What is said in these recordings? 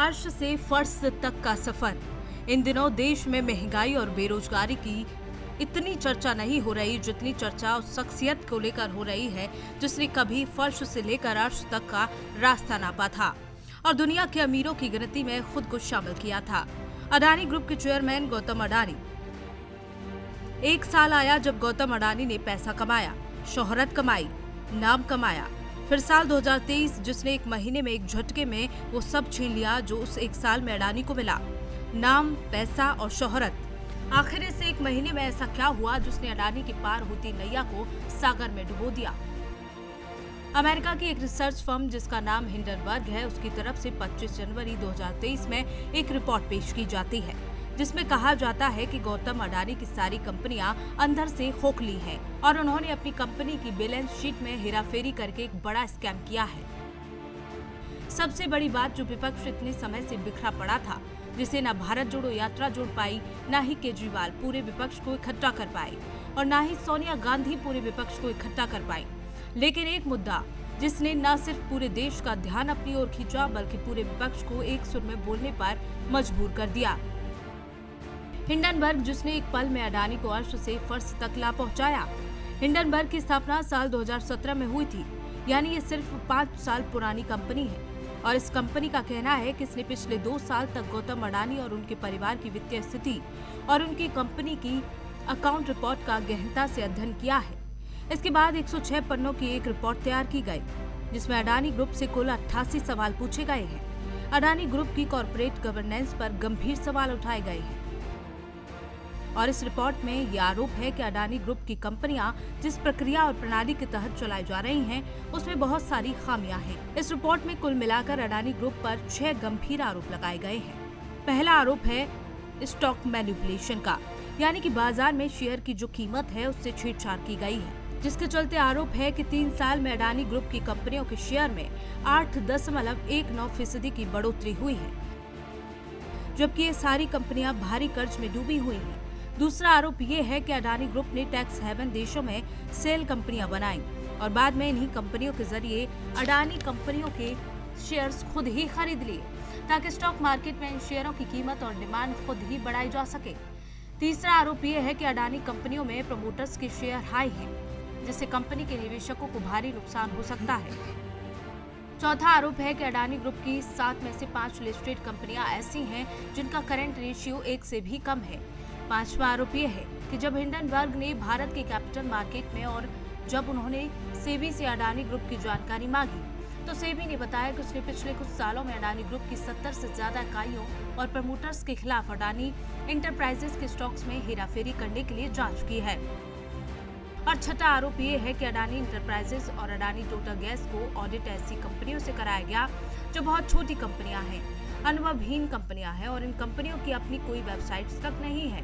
अर्श से फर्श तक का सफर। इन दिनों देश में महंगाई और बेरोजगारी की इतनी चर्चा नहीं हो रही जितनी चर्चा उस शख्सियत को लेकर हो रही है जिसने कभी फर्श से लेकर अर्श तक का रास्ता नापा था और दुनिया के अमीरों की गिनती में खुद को शामिल किया था। अडानी ग्रुप के चेयरमैन गौतम अडानी। एक साल आया जब गौतम अडानी ने पैसा कमाया, शोहरत कमाई, नाम कमाया। फिर साल 2023 जिसने एक महीने में एक झटके में वो सब छीन लिया जो उस एक साल में अडानी को मिला, नाम, पैसा और शोहरत। आखिर इस एक महीने में ऐसा क्या हुआ जिसने अडानी की पार होती नैया को सागर में डुबो दिया। अमेरिका की एक रिसर्च फर्म जिसका नाम हिंडनबर्ग है, उसकी तरफ से 25 जनवरी 2023 में एक रिपोर्ट पेश की जाती है जिसमें कहा जाता है कि गौतम अडानी की सारी कंपनियां अंदर से खोखली हैं और उन्होंने अपनी कंपनी की बैलेंस शीट में हेराफेरी करके एक बड़ा स्कैम किया है। सबसे बड़ी बात, जो विपक्ष इतने समय से बिखरा पड़ा था, जिसे न भारत जोड़ो यात्रा जोड़ पाई, न ही केजरीवाल पूरे विपक्ष को इकट्ठा कर पाए और न ही सोनिया गांधी पूरे विपक्ष को इकट्ठा कर पाई। लेकिन एक मुद्दा जिसने न सिर्फ पूरे देश का ध्यान अपनी ओर खींचा बल्कि पूरे विपक्ष को एक सुर में बोलने पर मजबूर कर दिया। हिंडनबर्ग जिसने एक पल में अडानी को अर्श से फर्श तक ला पहुंचाया। हिंडनबर्ग की स्थापना साल 2017 में हुई थी, यानी ये सिर्फ 5 साल पुरानी कंपनी है और इस कंपनी का कहना है कि इसने पिछले 2 साल तक गौतम अडानी और उनके परिवार की वित्तीय स्थिति और उनकी कंपनी की अकाउंट रिपोर्ट का गहनता से अध्ययन किया है। इसके बाद 106 पन्नों की एक रिपोर्ट तैयार की गई जिसमें अडानी ग्रुप से कुल 88 सवाल पूछे गए हैं। अडानी ग्रुप की कॉर्पोरेट गवर्नेंस पर गंभीर सवाल उठाए गए हैं और इस रिपोर्ट में यह आरोप है कि अडानी ग्रुप की कंपनियां जिस प्रक्रिया और प्रणाली के तहत चलाई जा रही हैं, उसमें बहुत सारी खामियां हैं। इस रिपोर्ट में कुल मिलाकर अडानी ग्रुप पर 6 गंभीर आरोप लगाए गए हैं। पहला आरोप है स्टॉक मैनिपुलेशन का, यानी कि बाजार में शेयर की जो कीमत है उससे छेड़छाड़ की गई है, जिसके चलते आरोप है कि 3 साल में अडानी ग्रुप की कंपनियों के शेयर में 8.19% की बढ़ोतरी हुई है, जबकि ये सारी कंपनियां भारी कर्ज में डूबी हुई हैं। दूसरा आरोप ये है कि अडानी ग्रुप ने टैक्स हेवन देशों में सेल कंपनियां बनाई और बाद में इन्हीं कंपनियों के जरिए अडानी कंपनियों के शेयर्स खुद ही खरीद लिए ताकि स्टॉक मार्केट में इन शेयरों की कीमत और डिमांड खुद ही बढ़ाई जा सके। तीसरा आरोप ये है कि अडानी कंपनियों में प्रमोटर्स के शेयर हाई हैं, जिससे कंपनी के निवेशकों को भारी नुकसान हो सकता है। चौथा आरोप है कि अडानी ग्रुप की 7 में से 5 लिस्टेड कंपनियां ऐसी हैं जिनका करंट रेशियो 1 से भी कम है। पांचवा आरोप ये है कि जब हिंडनबर्ग ने भारत के कैपिटल मार्केट में और जब उन्होंने सेबी से अडानी ग्रुप की जानकारी मांगी तो सेबी ने बताया कि उसने पिछले कुछ सालों में अडानी ग्रुप की 70 से ज्यादा इकाइयों और प्रमोटर्स के खिलाफ अडानी इंटरप्राइजेस के स्टॉक्स में हेराफेरी करने के लिए जांच की है। और छठा आरोप ये है कि अडानी इंटरप्राइजेस और अडानी टोटल गैस को ऑडिट ऐसी कंपनियों से कराया गया जो बहुत छोटी कंपनियां हैं, अनुभवहीन कंपनियां हैं और इन कंपनियों की अपनी कोई वेबसाइट्स तक नहीं है।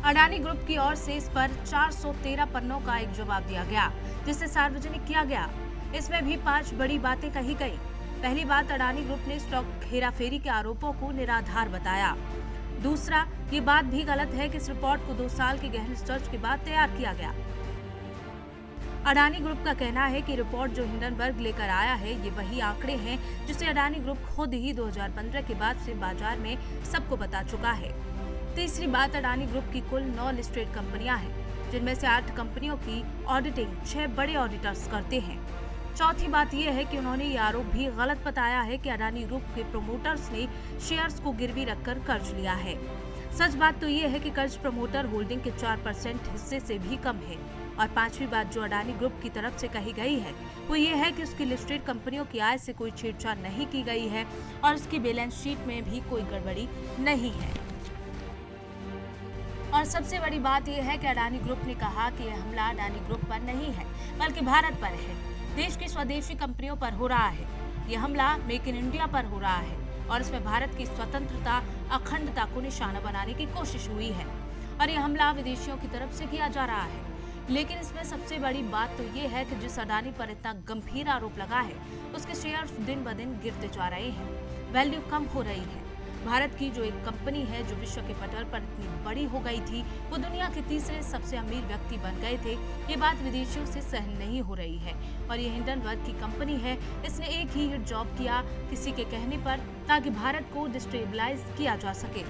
अडानी ग्रुप की ओर से इस पर 413 पन्नों का एक जवाब दिया गया जिसे सार्वजनिक किया गया। इसमें भी 5 बड़ी बातें कही गई। पहली बात, अडानी ग्रुप ने स्टॉक हेराफेरी के आरोपों को निराधार बताया। दूसरा, ये बात भी गलत है कि इस रिपोर्ट को 2 साल के गहन रिसर्च के बाद तैयार किया गया। अडानी ग्रुप का कहना है कि रिपोर्ट जो हिंडनबर्ग लेकर आया है ये वही आंकड़े हैं जिसे अडानी ग्रुप खुद ही 2015 के बाद से बाजार में सबको बता चुका है। तीसरी बात, अडानी ग्रुप की कुल 9 लिस्टेड कंपनियां हैं जिनमें से 8 कंपनियों की ऑडिटिंग 6 बड़े ऑडिटर्स करते हैं। चौथी बात यह है कि उन्होंने ये आरोप भी गलत बताया है कि अडानी ग्रुप के प्रमोटर्स ने शेयर्स को गिरवी रखकर कर्ज लिया है। सच बात तो ये है कि कर्ज प्रमोटर होल्डिंग के 4% हिस्से से भी कम है। और पांचवी बात जो अडानी ग्रुप की तरफ से कही गई है वो ये है कि उसकी लिस्टेड कंपनियों की आय से कोई छेड़छाड़ नहीं की गई है और उसकी बैलेंस शीट में भी कोई गड़बड़ी नहीं है। और सबसे बड़ी बात यह है कि अडानी ग्रुप ने कहा कि यह हमला अडानी ग्रुप पर नहीं है बल्कि भारत पर है, देश की स्वदेशी कंपनियों पर हो रहा है। यह हमला मेक इन इंडिया पर हो रहा है और इसमें भारत की स्वतंत्रता, अखंडता को निशाना बनाने की कोशिश हुई है और यह हमला विदेशियों की तरफ से किया जा रहा है। लेकिन इसमें सबसे बड़ी बात तो ये है कि जिस अडानी पर इतना गंभीर आरोप लगा है उसके शेयर्स दिन ब दिन गिरते जा रहे हैं, वैल्यू कम हो रही है। भारत की जो एक कंपनी है जो विश्व के पटल पर इतनी बड़ी हो गई थी, वो दुनिया के तीसरे सबसे अमीर व्यक्ति बन गए थे, ये बात विदेशियों से सहन नहीं हो रही है। और ये हिंडनबर्ग की कंपनी है, इसने एक ही हिट जॉब किया किसी के कहने पर, ताकि भारत को डिस्टेबलाइज किया जा सके।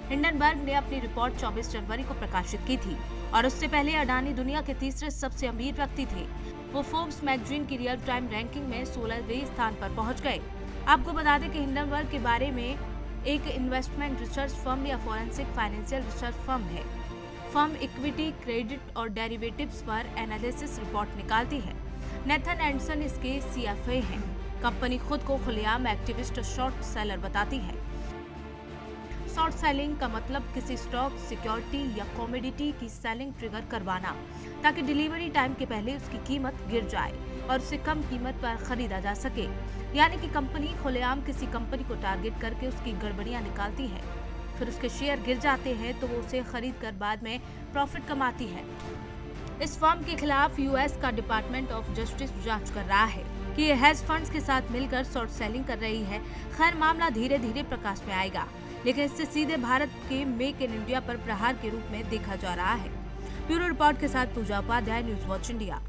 हिंडनबर्ग ने अपनी रिपोर्ट 24 जनवरी को प्रकाशित की थी और उससे पहले अडानी दुनिया के तीसरे सबसे अमीर व्यक्ति थे। वो फोर्ब्स मैगजीन की रियल टाइम रैंकिंग में 16वें स्थान पर पहुंच गए। आपको बता दें कि हिंडनबर्ग के बारे में एक इन्वेस्टमेंट रिसर्च फर्म या फॉरेंसिक फाइनेंशियल रिसर्च फर्म है। फर्म इक्विटी, क्रेडिट और डेरिवेटिव्स पर एनालिसिस रिपोर्ट निकालती है। नेथन एंडरसन इसके सीएफए हैं। कंपनी खुद को खुलेआम एक्टिविस्ट शॉर्ट सेलर बताती है। शॉर्ट सेलिंग का मतलब किसी स्टॉक, सिक्योरिटी या कमोडिटी की सेलिंग ट्रिगर करवाना, ताकि डिलीवरी टाइम के पहले उसकी कीमत गिर जाए और उसे कम कीमत पर खरीदा जा सके। यानी कि कंपनी खुलेआम किसी कंपनी को टारगेट करके उसकी गड़बड़ियां निकालती है, फिर उसके शेयर गिर जाते हैं तो वो उसे खरीद कर बाद में प्रॉफिट कमाती है। इस फर्म के खिलाफ यूएस का डिपार्टमेंट ऑफ जस्टिस जांच कर रहा है कि ये हेज फंड्स के साथ मिलकर शॉर्ट सेलिंग कर रही है। खैर, मामला धीरे धीरे प्रकाश में आएगा, लेकिन इससे सीधे भारत के मेक इन इंडिया पर प्रहार के रूप में देखा जा रहा है। ब्यूरो रिपोर्ट के साथ पूजा उपाध्याय, न्यूज वॉच इंडिया।